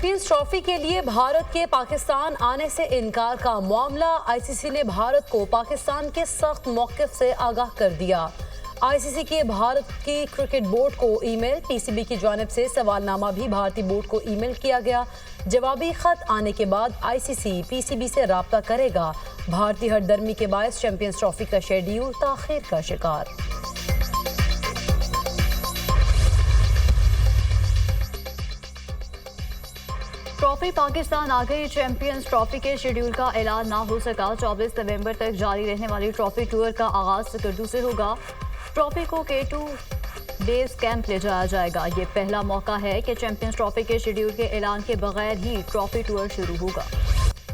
Champions trophy के लिए भारत के पाकिस्तान आने से इनकार का मामला। आईसीसी ने भारत को पाकिस्तान के सख्त मौक़िफ़ से आगाह कर दिया। आईसीसी के भारत की क्रिकेट बोर्ड को ईमेल, पीसीबी की जानिब से सवालनामा भी भारतीय बोर्ड को ईमेल किया गया। जवाबी खत आने के बाद आईसीसी पीसीबी से राब्ता करेगा। भारतीय हरदर्मी के बायस चैंपियंस ट्रॉफी का शेड्यूल ताख़ीर का शिकार। ट्रॉफी पाकिस्तान आ गई। चैंपियंस ट्रॉफी के शेड्यूल का ऐलान ना हो सका। 24 नवंबर तक जारी रहने वाली ट्रॉफी टूर का आगाज सकर्दू से होगा। ट्रॉफी को K2 बेस कैंप ले जाया जाएगा। ये पहला मौका है कि चैंपियंस ट्रॉफी के शेड्यूल के ऐलान के बगैर ही ट्रॉफी टूर शुरू होगा।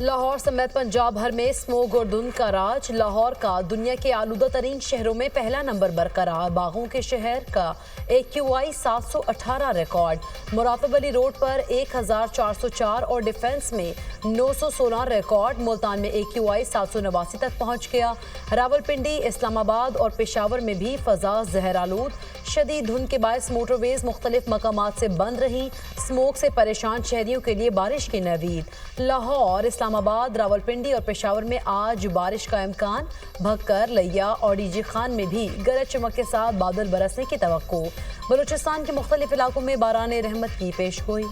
लाहौर समेत पंजाब भर में स्मोक और धुंध का राज। लाहौर का दुनिया के आलूदा तरीन शहरों में पहला नंबर बरकरार। बागों के शहर का AQI 718 रिकॉर्ड। मुरातब अली रोड पर 1404 और डिफेंस में 916 रिकॉर्ड। मुल्तान में AQI 789 तक पहुंच गया। रावलपिंडी, इस्लामाबाद और पेशावर में भी फजा जहरालूद। शदीद धुंध के बायस मोटरवेज मुख्तलिफ मकामात से बंद रही। स्मोक से परेशान शहरियों के लिए बारिश की नवीद। लाहौर, इस्लामाबाद, रावलपिंडी और पेशावर में आज बारिश का इम्कान। भक्कर, लिया और डीजी खान में भी गरज चमक के साथ बादल बरसने की तवक्को। बलूचिस्तान के मुख्तलिफ इलाकों में बाराने रहमत की पेशगोई।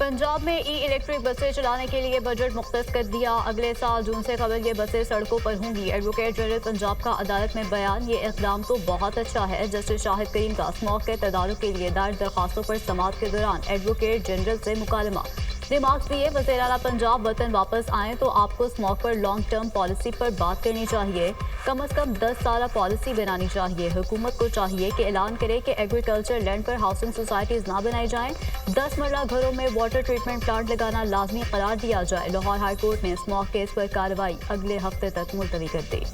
पंजाब में इलेक्ट्रिक बसें चलाने के लिए बजट मुख्तस कर दिया। अगले साल जून से कबल ये बसें सड़कों पर होंगी। एडवोकेट जनरल पंजाब का अदालत में बयान। ये इकदाम तो बहुत अच्छा है। जस्टिस शाहिद करीम का स्मोक के तदारुक के लिए दायर दरखास्तों पर समाअत के दौरान एडवोकेट जनरल से मुकालमा। रिमार्क्स दिए, वज़ीर आला पंजाब वतन वापस आएँ तो आपको स्मोक पर लॉन्ग टर्म पॉलिसी पर बात करनी चाहिए। कम अज़ कम 10 साल पॉलिसी बनानी चाहिए। हुकूमत को चाहिए कि ऐलान करे कि एग्रीकल्चर लैंड पर हाउसिंग सोसाइटीज़ ना बनाई जाएं। 10 मरला घरों में वाटर ट्रीटमेंट प्लांट लगाना लाजमी करार दिया जाए। लाहौर हाई कोर्ट ने स्मोक केस पर कार्रवाई अगले हफ्ते तक मुलतवी कर दी।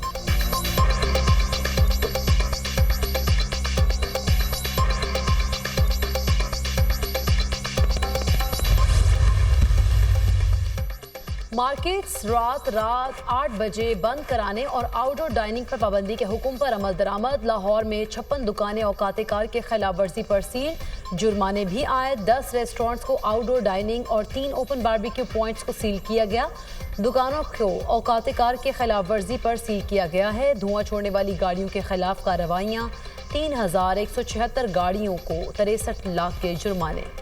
मार्केट्स रात 8 बजे बंद कराने और आउटडोर डाइनिंग पर पाबंदी के हुक्म पर अमल दरामद। लाहौर में 56 दुकानें औकात-ए-कार के खिलाफ वर्जी पर सील। जुर्माने भी आए। 10 रेस्टोरेंट्स को आउटडोर डाइनिंग और 3 ओपन बारबेक्यू पॉइंट्स को सील किया गया। दुकानों को औकात-ए-कार के खिलाफ वर्जी पर सील किया गया है। धुआं छोड़ने वाली गाड़ियों के खिलाफ कार्रवाइयाँ। 3176 गाड़ियों को 63 लाख के जुर्माने।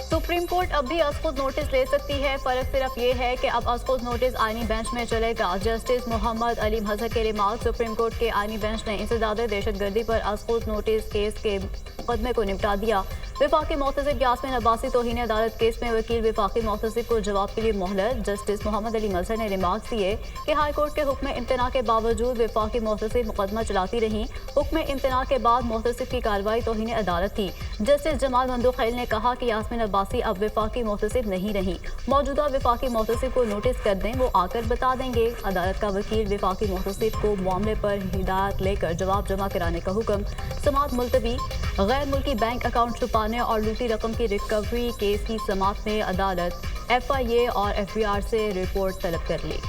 सुप्रीम कोर्ट अब भी असखुद नोटिस ले सकती है। फर्क सिर्फ ये है कि अब असखुद नोटिस आईनी बेंच में चलेगा। जस्टिस मोहम्मद अली मजहर के रिमार्क। सुप्रीम कोर्ट के आईनी बेंच ने इंसदाद दहशतगर्दी पर असखुद नोटिस केस के मुकदमे को निपटा दिया। विफाकी मोहतसिब यास्मीन अब्बासी तौहीन अदालत केस में वकील विफाकी मोहतसिब को जवाब के लिए मोहलत। जस्टिस मोहम्मद अली मजहर ने रिमार्क दिए कि हाई कोर्ट के हुक्म इम्तना के बावजूद विफाकी मोहतसिब मुकदमा चलाती रही। हुक्म इम्तना के बाद मोहतसिब की कार्रवाई तौहीन अदालत थी। जस्टिस जमाल मंदोखैल ने कहा कि यास्मीन अब्बासी अब विफाकी मोहतसिब नहीं रही। मौजूदा विफाकी मोहतसिब को नोटिस कर दें, वो आकर बता देंगे। अदालत का वकील विफाकी मोहतसिब को मामले पर हिदायत लेकर जवाब जमा कराने का हुक्म। समाअत मुलतवी। गैर मुल्की बैंक अकाउंट छुपाने और लूटी रकम की रिकवरी केस की समाअत में अदालत FIA और FBR से रिपोर्ट तलब कर ली।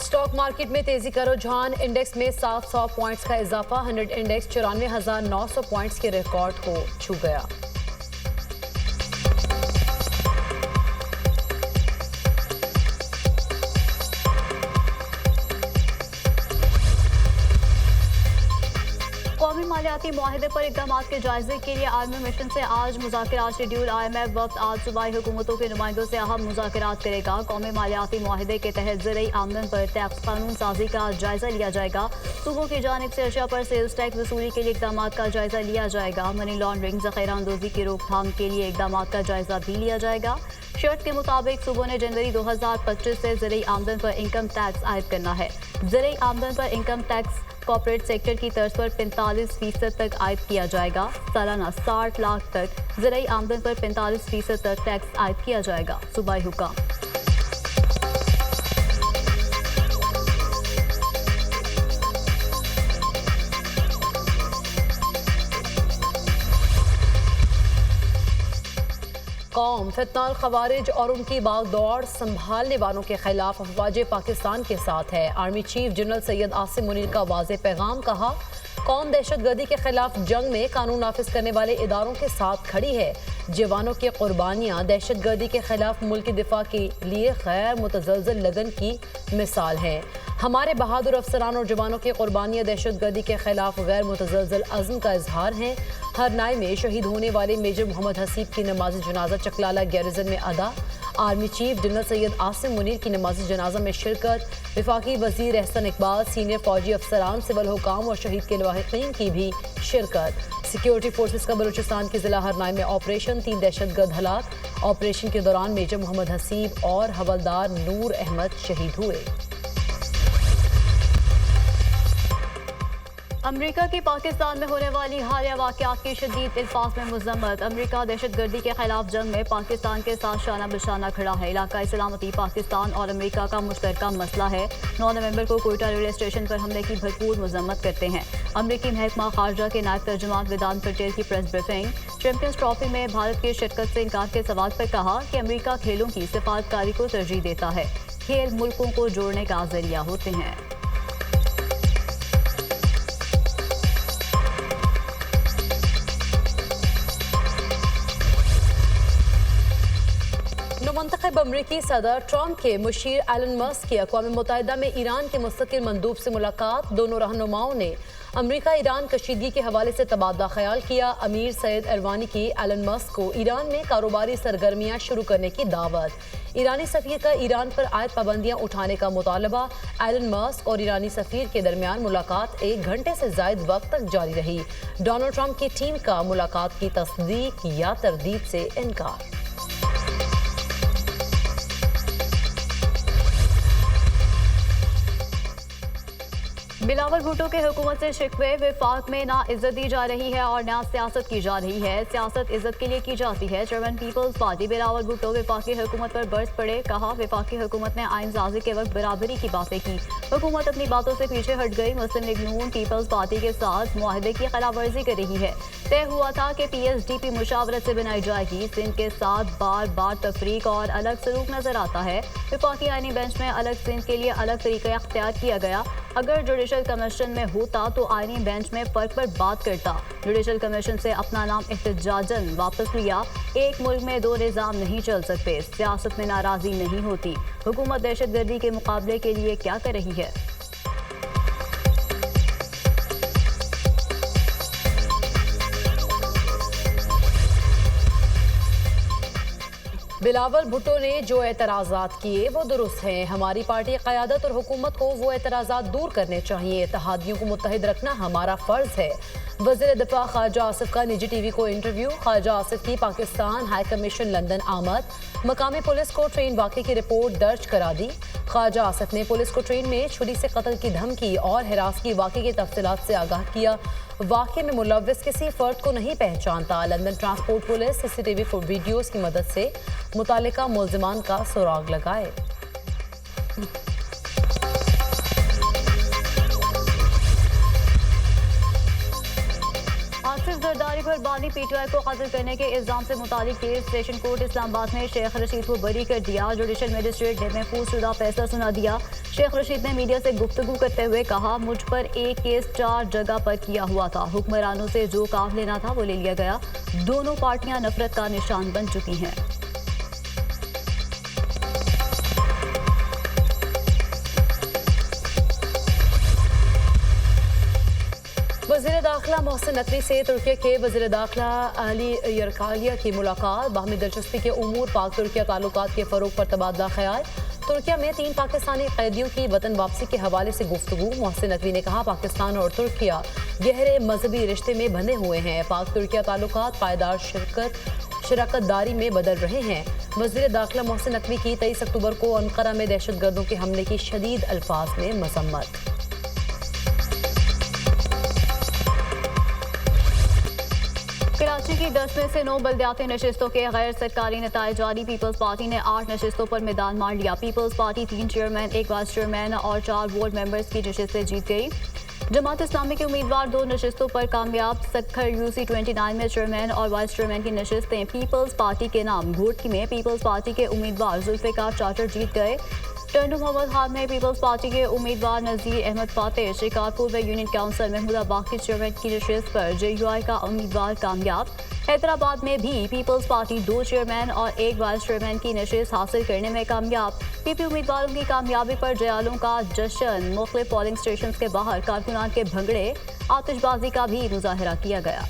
स्टॉक मार्केट में तेजी का रुझान। इंडेक्स में 700 पॉइंट्स का इजाफा। 100 इंडेक्स 94,900 पॉइंट्स के रिकॉर्ड को छू गया। कौमी मालियाती मुआहदे पर इक़दाम के जायजे के लिए आलमी मिशन से आज मुज़ाकरात शेड्यूल। IMF वक्त आज सुबाई हुकूमतों के नुमाइंदों से अहम मुज़ाकरात करेगा। कौमी मालियाती मुआहदे के तहत ज़रई आमदन पर टैक्स कानून साजी का जायजा लिया जाएगा। सूबों की जानिब से अशिया पर सेल्स टैक्स वसूली के लिए इक़दाम का जायजा लिया जाएगा। मनी लॉन्ड्रिंग, ज़ख़ीरा अंदोज़ी की रोकथाम के लिए इक़दाम का जायजा भी लिया जाएगा। शर्त के मुताबिक सूबों ने जनवरी 2025 से ज़रई आमदन पर इनकम टैक्स आयद करना है। ज़रई आमदन पर इनकम टैक्स कॉर्पोरेट सेक्टर की तर्ज पर 45% तक आयद किया जाएगा। सालाना 60 लाख तक ज़रई आमदन पर 45% तक टैक्स आयद किया जाएगा। सूबाई हुक्म। कौम फितनाल खवारिज और उनकी बागदौड़ संभालने वालों के खिलाफ अफवाज पाकिस्तान के साथ है। Army chief general Syed Asim Munir का वाज़ेह पैगाम, कहा कौम दहशतगर्दी के खिलाफ जंग में कानून नाफिज करने वाले इदारों के साथ खड़ी है। जवानों की कुर्बानियाँ दहशतगर्दी के खिलाफ मुल्क की दिफा के लिए गैर मुतज़लज़ल लगन की मिसाल है। हमारे बहादुर अफसरान और जवानों की कुर्बानियाँ दहशतगर्दी के खिलाफ गैर मुतज़लज़ल अज़्म का इजहार हैं। हरनाई में शहीद होने वाले मेजर मोहम्मद हसीब की नमाज जनाजा चकलाला गैरिजन में अदा। Army chief general Syed Asim Munir की नमाज जनाजा में शिरकत। वफाकी वज़ीर एहसन इकबाल, सीनियर फौजी अफसरान, सिविल हुकाम और शहीद के लवाहिकीन की भी शिरकत। सिक्योरिटी फोर्सेस का बलूचिस्तान के जिला हरनाई में ऑपरेशन, 3 दहशतगर्द हलाक। ऑपरेशन के दौरान मेजर मोहम्मद हसीब और हवलदार नूर अहमद शहीद हुए। अमेरिका की पाकिस्तान में होने वाली हालिया वाक़यात की शदीद अल्फाज में मज़म्मत। अमेरिका दहशतगर्दी के खिलाफ जंग में पाकिस्तान के साथ शाना बिशाना खड़ा है। इलाका सलामती पाकिस्तान और अमेरिका का मुश्तरका मसला है। 9 नवंबर को कोयटा रेलवे स्टेशन पर हमले की भरपूर मज़म्मत करते हैं। अमरीकी महकमा खारजा के नायब तर्जुमान वेदांत पटेल की प्रेस ब्रीफिंग। चैंपियंस ट्रॉफी में भारत की शिरकत से इनकार के सवाल पर कहा कि अमेरिका खेलों की सिफारतकारी को तरजीह देता है। खेल मुल्कों को जोड़ने का जरिया होते हैं। मुंतखब अमरीकी सदर ट्रंप के मुशीर एलन मस्क की अक़वाम मुत्तहिदा में ईरान के मुस्तकिल मंदूब से मुलाकात। दोनों रहनुमाओं ने अमरीका ईरान कशीदगी के हवाले से तबादला ख्याल किया। अमीर सैयद अरवानी की एलन मस्क को ईरान में कारोबारी सरगर्मियां शुरू करने की दावत। ईरानी सफ़ीर का ईरान पर आयद पाबंदियां उठाने का मुतालबा। एलन मस्क और ईरानी सफ़ीर के दरमियान मुलाकात 1 घंटे से ज़ायद वक्त तक जारी रही। डोनाल्ड ट्रंप की टीम का मुलाकात की तस्दीक या तरदीद से इनकार। बिलावल भुट्टो के हुकूमत से शिकवे। विफाक में ना इज्जत दी जा रही है और ना सियासत की जा रही है। सियासत इज्जत के लिए की जाती है। चेयरमैन पीपल्स पार्टी बिलावल भुट्टो विफाकी हुकूमत पर बरस पड़े। कहा विफाकी हुकूमत ने आइन साजी के वक्त बराबरी की बातें की। हुकूमत अपनी बातों से पीछे हट गई। मुस्लिम लीग नून पीपल्स पार्टी के साथ मुआहदे की खिलाफ वर्जी कर रही है। तय हुआ था कि PSDP मुशावरत से बनाई जाएगी। सिंध के साथ बार बार तफरीक और अलग सलूक नजर आता है। विफाकी आईनी बेंच में अलग सिंध के लिए अलग तरीका अख्तियार किया गया। अगर जुडिशल कमीशन में होता तो आईनी बेंच में फर्क पर बात करता। जुडिशल कमीशन से अपना नाम एहतजाजन वापस लिया। एक मुल्क में 2 निज़ाम नहीं चल सकते। सियासत में नाराजगी नहीं होती। हुकूमत दहशतगर्दी के मुकाबले के लिए क्या कर रही है? बिलावल भुट्टो ने जो एतराज़ात किए वो दुरुस्त हैं। हमारी पार्टी क़यादत और हुकूमत को वो एतराज़ात दूर करने चाहिए। इत्तेहादियों को मुत्तहिद रखना हमारा फ़र्ज़ है। वज़ीर दिफ़ा ख्वाजा आसिफ का निजी TV को इंटरव्यू। ख्वाजा आसिफ की पाकिस्तान हाई कमीशन लंदन आमद। मकामी पुलिस को ट्रेन वाक़े की रिपोर्ट दर्ज करा दी। ख्वाजा आसिफ ने पुलिस को ट्रेन में छुरी से कत्ल की धमकी और हिरासती वाक़े की तफसीलात से आगाह किया। वाक़े में मुलव्विस किसी फ़र्द को नहीं पहचानता। London transport police CCTV videos की मदद से मुतालिका मुल्ज़िमान का सुराग लगाए। आसिफ जरदारी पर बानी PTI को कत्ल करने के इल्जाम से मुतालिक केस सेशन कोर्ट इस्लामाबाद ने शेख रशीद को बरी कर दिया। जुडिशल मजिस्ट्रेट ने महफूज शुदा फैसला सुना दिया। शेख रशीद ने मीडिया से गुफ्तगू करते हुए कहा, मुझ पर एक केस 4 जगह पर किया हुआ था। हुक्मरानों से जो काम लेना था वो ले लिया गया। दोनों पार्टियां नफरत का निशान बन चुकी हैं। वज़ीर दाखिला मोहसिन नकवी से तुर्की के वज़ीर दाखिला अली यरकालिया की मुलाकात। बाहमी दिलचस्पी के उमूर पाक तुर्किया ताल्लुकात के फ़रोग पर तबादला ख्याल। तुर्किया में 3 पाकिस्तानी कैदियों की वतन वापसी के हवाले से गुफ्तगू। मोहसिन नकवी ने कहा, पाकिस्तान और तुर्किया गहरे मजहबी रिश्ते में बंधे हुए हैं। पाक तुर्किया ताल्लुकात पायदार शराकतदारी में बदल रहे हैं। वज़ीर दाखिला मोहसिन नकवी की 23 अक्टूबर को अंकारा में दहशतगर्दों के हमले की शदीद अल्फाज में मज़म्मत। कराची की 10 में से 9 बल्दियाती नशिस्तों के गैर सरकारी नताइज जारी। पीपल्स पार्टी ने 8 नशिस्तों पर मैदान मार लिया। Peoples Party 3 chairman, 1 vice chairman और 4 बोर्ड मेंबर्स की नशिस्तें जीत गई। जमात इस्लामी के उम्मीदवार 2 नशिस्तों पर कामयाब। सक्खर UC29 में चेयरमैन और वाइस चेयरमैन की नशिस्तें पीपल्स पार्टी के नाम। घोटकी में पीपल्स पार्टी के उम्मीदवार जुल्फिकार चाटर जीत गए। टंडू मोहम्मद खान में पीपल्स पार्टी के उम्मीदवार नज़ीर अहमद फातेह। शिकारपुर में यूनियन काउंसिल महमूदाबाद की चेयरमैन की नशिस्त पर JUI का उम्मीदवार कामयाब। हैदराबाद में भी पीपल्स पार्टी 2 चेयरमैन और 1 वाइस चेयरमैन की नशिस्त हासिल करने में कामयाब। PP उम्मीदवारों की कामयाबी पर जयालों का जश्न। मुख्तलिफ पोलिंग स्टेशन के बाहर कारकुनान के भंगड़े, आतिशबाजी का भी मुजाहरा किया गया।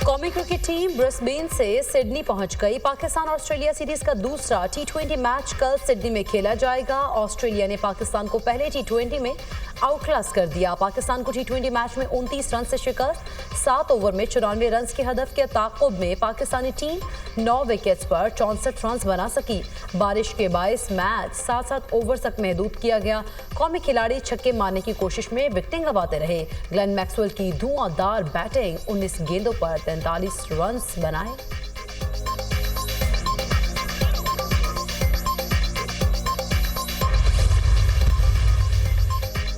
कौमी क्रिकेट टीम ब्रिस्बेन से सिडनी पहुंच गई। पाकिस्तान ऑस्ट्रेलिया सीरीज का दूसरा T20 मैच कल सिडनी में खेला जाएगा। ऑस्ट्रेलिया ने पाकिस्तान को पहले T20 में आउटक्लास कर दिया। पाकिस्तान को T20 मैच में 29 रन से शिकस्त। 7 ओवर में 94 रन के हदफ के ताक़ुब में पाकिस्तानी टीम 9 विकेट्स पर 64 रन बना सकी। बारिश के बायस मैच 7-7 ओवर तक महदूद किया गया। कौमी खिलाड़ी छक्के मारने की कोशिश में विकेटें गंवाते रहे। ग्लेन मैक्सवेल की धुआंधार बैटिंग, 19 गेंदों पर 43 रन बनाए।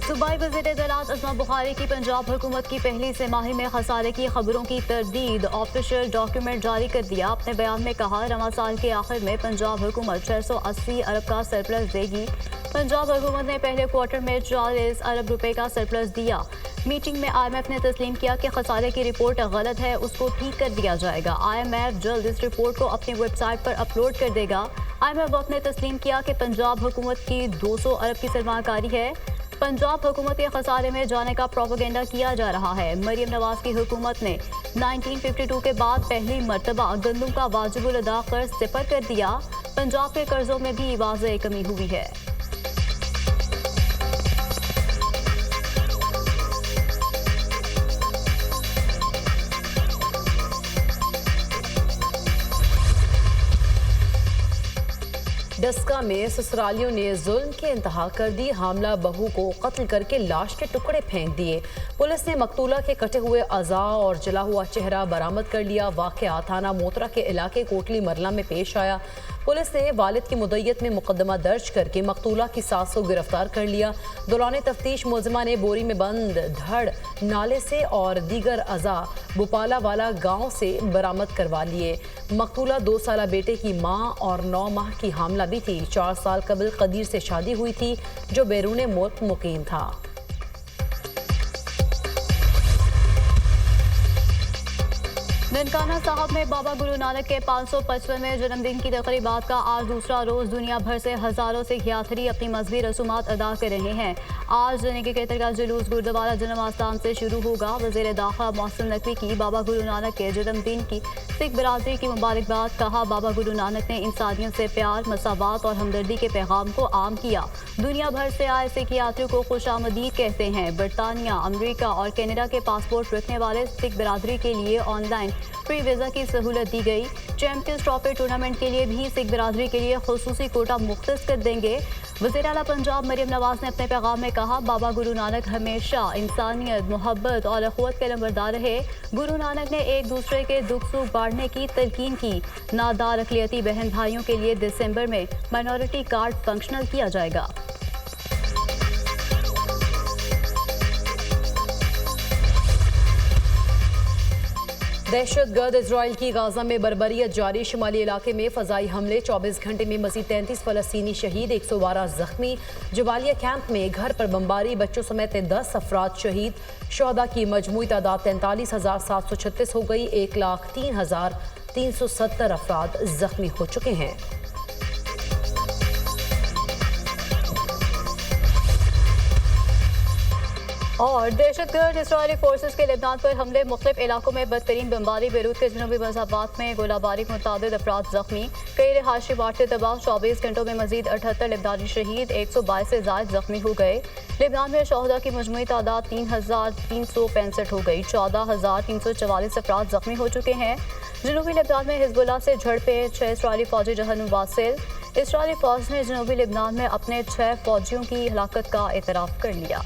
सूबाई वज़ीर इत्तलात अस्मा बुखारी की पंजाब हुकूमत की पहली तिमाही में खसारे की खबरों की तरदीद। ऑफिशियल डॉक्यूमेंट जारी कर दिया। अपने बयान में कहा, रवां साल के आखिर में पंजाब हुकूमत 680 अरब का सरप्लस देगी। पंजाब हुकूमत ने पहले क्वार्टर में 40 अरब रुपए का सरप्लस दिया। मीटिंग में IMF ने तस्लीम किया कि खसारे की रिपोर्ट गलत है, उसको ठीक कर दिया जाएगा। IMF जल्द इस रिपोर्ट को अपनी वेबसाइट पर अपलोड कर देगा। IMF ने तस्लीम किया कि पंजाब हुकूमत की 200 अरब की सरमाकारी है। पंजाब हुकूमत के खसारे में जाने का प्रोपेगेंडा किया जा रहा है। मरियम नवाज की हुकूमत ने 1952 के बाद पहली मर्तबा गंदम का वाजिबुल अदा कर्ज सिफर कर दिया। पंजाब के कर्जों में भी वाज़ेह कमी हुई है। डस्का में ससुरालियों ने जुल्म की इंतहा कर दी। हामला बहू को कत्ल करके लाश के टुकड़े फेंक दिए। पुलिस ने मकतूला के कटे हुए अज़ा और जला हुआ चेहरा बरामद कर लिया। वाक़या थाना मोतरा के इलाके कोटली मरला में पेश आया। पुलिस ने वालिद की मुद्दत में मुकदमा दर्ज करके मकतूला की सास को गिरफ्तार कर लिया। दौरान तफ्तीश मुलजिमा ने बोरी में बंद धड़ नाले से और दीगर अज़ा भोपाला वाला गाँव से बरामद करवा लिए। मकतूला 2 साला बेटे की माँ और 9 माह की हामला भी थी। 4 साल कबल कदीर से शादी हुई थी जो बैरून मुल्क मुकीम था। ननकाना साहब में बाबा गुरु नानक के 555वें जन्मदिन की तकरीबात का आज दूसरा रोज़ दुनिया भर से हज़ारों सिख यात्री अपनी मजहबी रसूमात अदा कर रहे हैं। आज जनेके कहतर का जुलूस गुरुद्वारा जन्म आस्थान से शुरू होगा। वज़ीर दाखिला मोहसिन नकवी की बाबा गुरु नानक के जन्मदिन की सिख बरादरी की मुबारकबाद। कहा, बाबा गुरु नानक ने इंसानियत से प्यार, मसावात और हमदर्दी के पैगाम को आम किया। दुनिया भर से आए सिख यात्रियों को खुशामदीद कहते हैं। बरतानिया, अमरीका और कनाडा के पासपोर्ट रखने वाले सिख बरादरी के लिए ऑनलाइन फ्री वीज़ा की सहूलत दी गई। चैंपियंस ट्रॉफी टूर्नामेंट के लिए भी सिख बरादरी के लिए खुसूसी कोटा मुख्तस कर देंगे। वज़ीर आला पंजाब मरियम नवाज ने अपने पैगाम में कहा, बाबा गुरु नानक हमेशा इंसानियत, मोहब्बत और अखुवत के नंबरदार रहे। गुरु नानक ने एक दूसरे के दुख सुख बांटने की तलकीन की। नादार अक़लियती बहन भाइयों के लिए दिसंबर में माइनॉरिटी कार्ड फंक्शनल किया जाएगा। दहशतगर्द इजराइल की गाजा में बर्बरियत जारी। शुमाली इलाके में फ़ज़ाई हमले, 24 घंटे में मज़ीद 33 फ़लस्तीनी शहीद, 112 ज़ख्मी। जबालिया कैंप में घर पर बमबारी, बच्चों समेत 10 अफराद शहीद। शहदा की मजमूई तादाद 43,736 हो गई। 1,03,370 अफराद ज़ख्मी हो चुके हैं। और दहशतगर्द इसराइली फोर्सेस के लेबनान पर हमले, मुख्तलिफ इलाकों में बदतरीन बमबारी। बेरूत के जनूबी मज़ाबात में गोलाबारी, मुतादिद अफराद ज़ख्मी, कई रिहायशी इमारतें तबाह। 24 घंटों में मजीद 78 लेबनानी शहीद, 122 से ज़ायद ज़ख्मी हो गए। लेबनान में शहदा की मजमूई तादाद 3,365 हो गई। 14,344 अफराद ज़ख्मी हो चुके हैं। जनूबी लेबनान में हिजबुल्लाह से झड़पें, 6 इसराइली फौजी जहन्नुम वासिल। इसराइली फौज ने जनूबी लेबनान में अपने 6 फौजियों की हलाकत का एतराफ़ कर लिया।